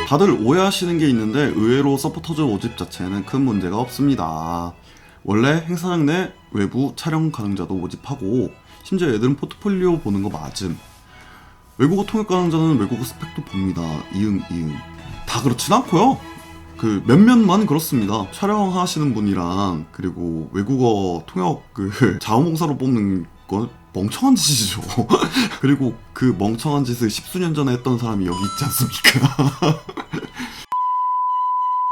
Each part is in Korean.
다들 오해하시는 게 있는데 의외로 서포터즈 모집 자체는 큰 문제가 없습니다. 원래 행사장 내 외부 촬영 가능자도 모집하고 심지어 애들은 포트폴리오 보는 거 맞음. 외국어 통역 가능자는 외국어 스펙도 봅니다. 이응. 다 그렇진 않고요. 그 몇몇만 그렇습니다. 촬영하시는 분이랑 그리고 외국어 통역 자원봉사로 뽑는 건 멍청한 짓이죠. 그리고 그 멍청한 짓을 10수년 전에 했던 사람이 여기 있지 않습니까?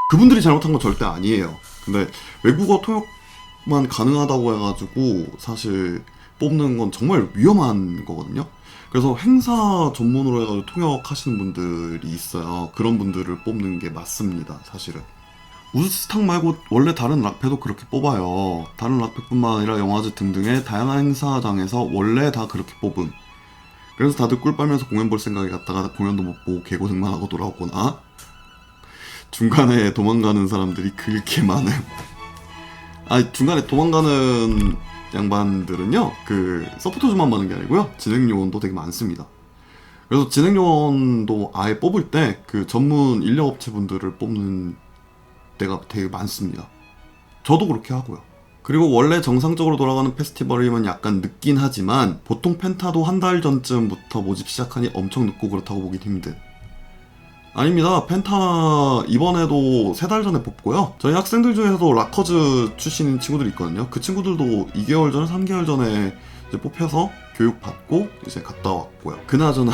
그분들이 잘못한 건 절대 아니에요. 근데 외국어 통역만 가능하다고 해가지고 사실 뽑는 건 정말 위험한 거거든요. 그래서 행사 전문으로 해가지고 통역하시는 분들이 있어요. 그런 분들을 뽑는 게 맞습니다, 사실은. 우드스탁 말고 원래 다른 락페도 그렇게 뽑아요. 다른 락페뿐만 아니라 영화제 등등의 다양한 행사장에서 원래 다 그렇게 뽑음. 그래서 다들 꿀 빨면서 공연 볼 생각에 갔다가 공연도 못 보고 개고생만 하고 돌아오거나 중간에 도망가는 사람들이 그렇게 많음. 중간에 도망가는 양반들은요, 서포터즈만 많은 게 아니고요, 진행요원도 되게 많습니다. 그래서 진행요원도 아예 뽑을 때 전문 인력업체 분들을 뽑는 때가 되게 많습니다. 저도 그렇게 하고요. 그리고 원래 정상적으로 돌아가는 페스티벌이면 약간 늦긴 하지만 보통 펜타도 한 달 전쯤부터 모집 시작하니 엄청 늦고 그렇다고 보긴 힘든. 아닙니다. 펜타 이번에도 3달 전에 뽑고요. 저희 학생들 중에서도 락커즈 출신인 친구들이 있거든요. 그 친구들도 2개월 전에 3개월 전에 이제 뽑혀서 교육받고 이제 갔다 왔고요. 그나저나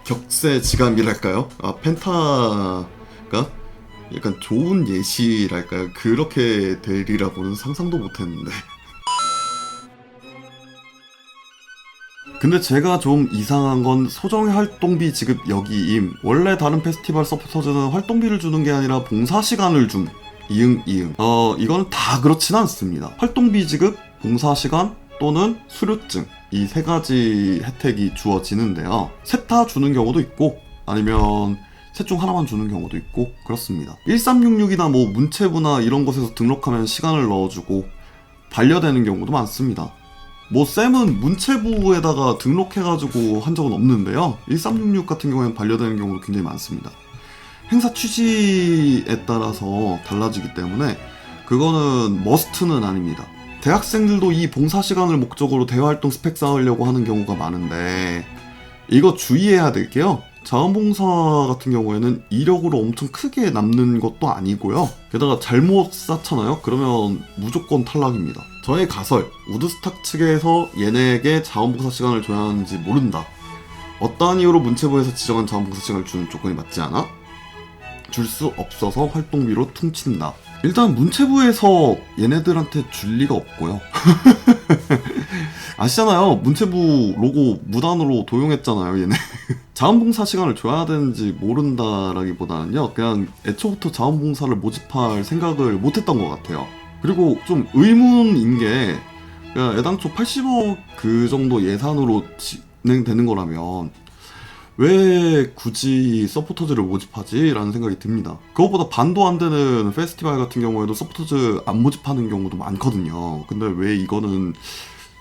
격세지감이랄까요? 펜타가 약간 좋은 예시랄까요? 그렇게 되리라고는 상상도 못했는데. 근데 제가 좀 이상한 건 소정의 활동비 지급 여기임. 원래 다른 페스티벌 서포터즈는 활동비를 주는 게 아니라 봉사 시간을 줌. 이응. 이거는 다 그렇진 않습니다. 활동비 지급, 봉사 시간 또는 수료증, 이 3가지 혜택이 주어지는데요. 셋 다 주는 경우도 있고 아니면 셋 중 하나만 주는 경우도 있고 그렇습니다. 1366이나 뭐 문체부나 이런 곳에서 등록하면 시간을 넣어주고 반려되는 경우도 많습니다. 뭐 쌤은 문체부에다가 등록해가지고 한 적은 없는데요. 1366 같은 경우에는 반려되는 경우도 굉장히 많습니다. 행사 취지에 따라서 달라지기 때문에 그거는 머스트는 아닙니다. 대학생들도 이 봉사 시간을 목적으로 대외활동 스펙 쌓으려고 하는 경우가 많은데 이거 주의해야 될 게요. 자원봉사 같은 경우에는 이력으로 엄청 크게 남는 것도 아니고요. 게다가 잘못 쌓잖아요? 그러면 무조건 탈락입니다. 저의 가설, 우드스탁 측에서 얘네에게 자원봉사 시간을 줘야 하는지 모른다. 어떠한 이유로 문체부에서 지정한 자원봉사 시간을 주는 조건이 맞지 않아? 줄 수 없어서 활동비로 퉁친다. 일단 문체부에서 얘네들한테 줄 리가 없고요. 아시잖아요. 문체부 로고 무단으로 도용했잖아요, 얘네. 자원봉사 시간을 줘야 되는지 모른다라기보다는요, 그냥 애초부터 자원봉사를 모집할 생각을 못했던 것 같아요. 그리고 좀 의문인 게, 애당초 80억 그 정도 예산으로 진행되는 거라면 왜 굳이 서포터즈를 모집하지? 라는 생각이 듭니다. 그것보다 반도 안 되는 페스티벌 같은 경우에도 서포터즈 안 모집하는 경우도 많거든요. 근데 왜 이거는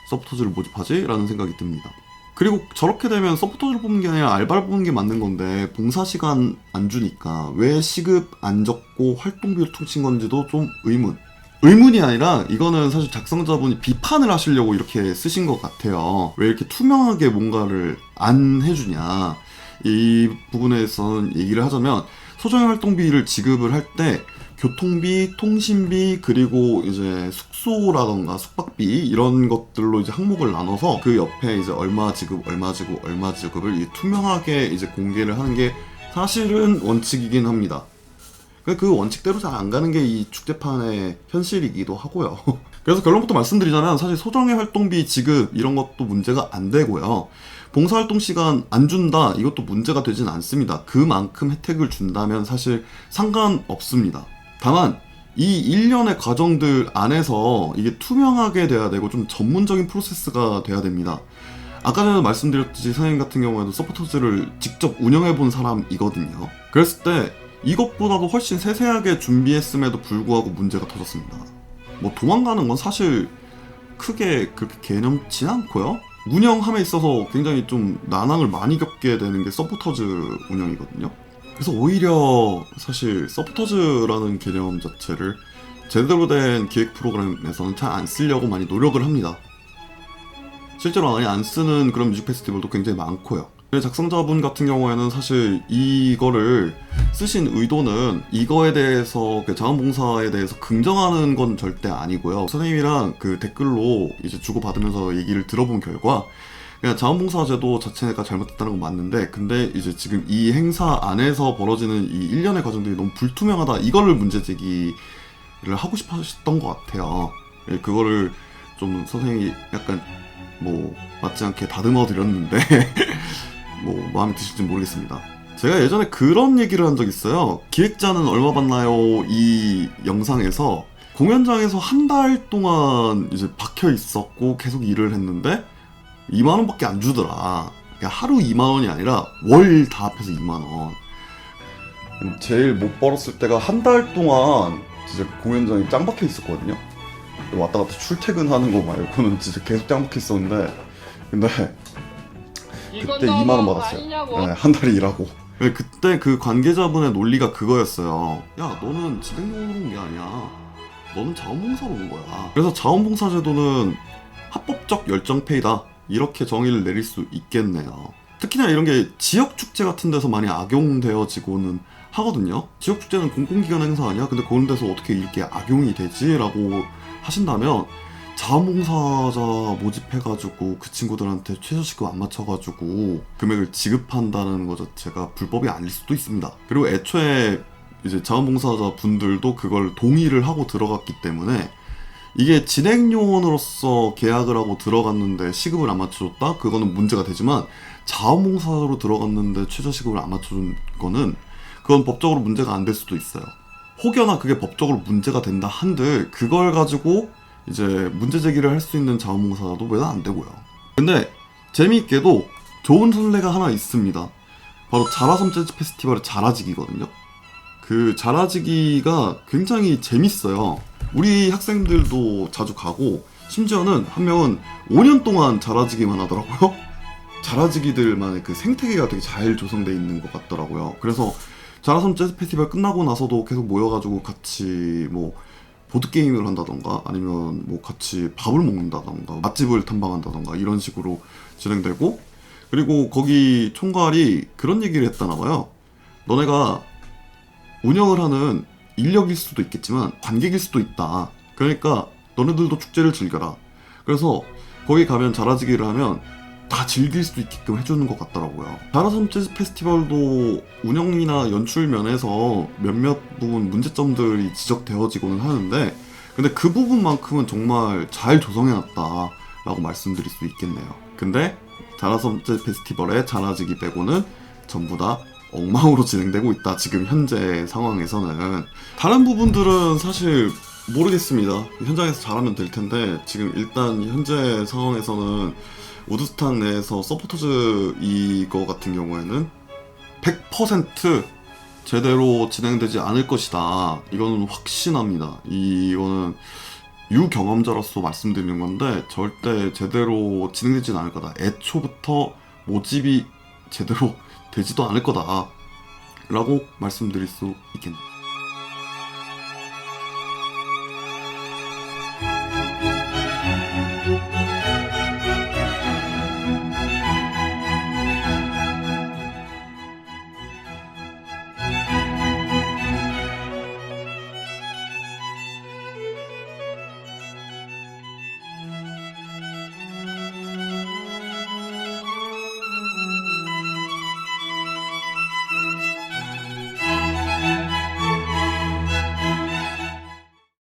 서포터즈를 모집하지? 라는 생각이 듭니다. 그리고 저렇게 되면 서포터즈를 뽑는 게 아니라 알바를 뽑는 게 맞는 건데 봉사 시간 안 주니까 왜 시급 안 적고 활동비를 퉁친 건지도 좀 의문이 아니라 이거는 사실 작성자분이 비판을 하시려고 이렇게 쓰신 것 같아요. 왜 이렇게 투명하게 뭔가를 안 해주냐. 이 부분에서는 얘기를 하자면 소정의 활동비를 지급을 할 때 교통비, 통신비, 그리고 이제 숙소라던가 숙박비 이런 것들로 이제 항목을 나눠서 그 옆에 이제 얼마 지급을 투명하게 이제 공개를 하는 게 사실은 원칙이긴 합니다. 그 원칙대로 잘 안 가는 게 이 축제판의 현실이기도 하고요. 그래서 결론부터 말씀드리자면 사실 소정의 활동비 지급 이런 것도 문제가 안 되고요. 봉사활동 시간 안 준다 이것도 문제가 되진 않습니다. 그만큼 혜택을 준다면 사실 상관없습니다. 다만 이 일련의 과정들 안에서 이게 투명하게 돼야 되고 좀 전문적인 프로세스가 돼야 됩니다. 아까 전에 말씀드렸듯이 선생님 같은 경우에도 서포터즈를 직접 운영해본 사람이거든요. 그랬을 때 이것보다도 훨씬 세세하게 준비했음에도 불구하고 문제가 터졌습니다. 뭐 도망가는 건 사실 크게 그렇게 개념치 않고요. 운영함에 있어서 굉장히 좀 난항을 많이 겪게 되는 게 서포터즈 운영이거든요. 그래서 오히려 사실 서포터즈라는 개념 자체를 제대로 된 기획 프로그램에서는 잘 안 쓰려고 많이 노력을 합니다. 실제로 많이 안 쓰는 그런 뮤직 페스티벌도 굉장히 많고요. 작성자분 같은 경우에는 사실 이거를 쓰신 의도는 이거에 대해서 자원봉사에 대해서 긍정하는 건 절대 아니고요. 선생님이랑 그 댓글로 이제 주고받으면서 얘기를 들어본 결과 그냥 자원봉사제도 자체가 잘못됐다는 건 맞는데, 근데 이제 지금 이 행사 안에서 벌어지는 이 일련의 과정들이 너무 불투명하다, 이거를 문제 제기를 하고 싶어 하셨던 것 같아요. 그거를 좀 선생님이 약간 뭐 맞지 않게 다듬어 드렸는데 뭐 마음에 드실지 모르겠습니다. 제가 예전에 그런 얘기를 한 적 있어요. 기획자는 얼마 받나요? 이 영상에서 공연장에서 한 달 동안 이제 박혀 있었고 계속 일을 했는데 2만 원밖에 안 주더라. 그러니까 하루 2만 원이 아니라 월 다 합해서 2만 원. 제일 못 벌었을 때가 한 달 동안 진짜 공연장에 짱 박혀 있었거든요. 왔다 갔다 출퇴근하는 거 말고는 진짜 계속 짱 박혀 있었는데, 근데 그때 2만 원 받았어요. 네, 한 달에 일하고. 그때 그 관계자분의 논리가 그거였어요. 야, 너는 진행용으로 온 게 아니야. 너는 자원봉사로 온 거야. 그래서 자원봉사 제도는 합법적 열정페이다, 이렇게 정의를 내릴 수 있겠네요. 특히나 이런 게 지역축제 같은 데서 많이 악용되어지고는 하거든요. 지역축제는 공공기관 행사 아니야? 근데 그런 데서 어떻게 이렇게 악용이 되지? 라고 하신다면 자원봉사자 모집해가지고 그 친구들한테 최저시급 안 맞춰가지고 금액을 지급한다는 것 자체가 불법이 아닐 수도 있습니다. 그리고 애초에 이제 자원봉사자 분들도 그걸 동의를 하고 들어갔기 때문에 이게 진행요원으로서 계약을 하고 들어갔는데 시급을 안 맞춰줬다? 그거는 문제가 되지만 자원봉사자로 들어갔는데 최저시급을 안 맞춰준 거는 그건 법적으로 문제가 안 될 수도 있어요. 혹여나 그게 법적으로 문제가 된다 한들 그걸 가지고 이제 문제 제기를 할 수 있는 자원봉사자도 왜 안 되고요. 근데 재미있게도 좋은 선례가 하나 있습니다. 바로 자라섬 재즈 페스티벌의 자라지기거든요. 그 자라지기가 굉장히 재밌어요. 우리 학생들도 자주 가고, 심지어는 한 명은 5년 동안 자라지기만 하더라고요. 자라지기들만의 그 생태계가 되게 잘 조성되어 있는 것 같더라고요. 그래서 자라섬 재즈 페스티벌 끝나고 나서도 계속 모여가지고 같이 뭐 보드게임을 한다던가 아니면 뭐 같이 밥을 먹는다던가 맛집을 탐방한다던가 이런 식으로 진행되고, 그리고 거기 총괄이 그런 얘기를 했다나봐요. 너네가 운영을 하는 인력일 수도 있겠지만 관객일 수도 있다. 그러니까 너네들도 축제를 즐겨라. 그래서 거기 가면 자라지기를 하면 다 즐길 수 있게끔 해주는 것 같더라고요. 자라섬 재즈 페스티벌도 운영이나 연출 면에서 몇몇 부분 문제점들이 지적되어지고는 하는데, 근데 그 부분만큼은 정말 잘 조성해놨다 라고 말씀드릴 수 있겠네요. 근데 자라섬 재즈 페스티벌의 자라지기 빼고는 전부 다 엉망으로 진행되고 있다, 지금 현재 상황에서는. 다른 부분들은 사실 모르겠습니다. 현장에서 잘하면 될 텐데, 지금 일단 현재 상황에서는 우드스탁 내에서 서포터즈 이거 같은 경우에는 100% 제대로 진행되지 않을 것이다. 이거는 확신합니다. 이거는 유경험자로서 말씀드리는 건데 절대 제대로 진행되지는 않을 거다. 애초부터 모집이 제대로 되지도 않을 거다 라고 말씀드릴 수 있겠네요.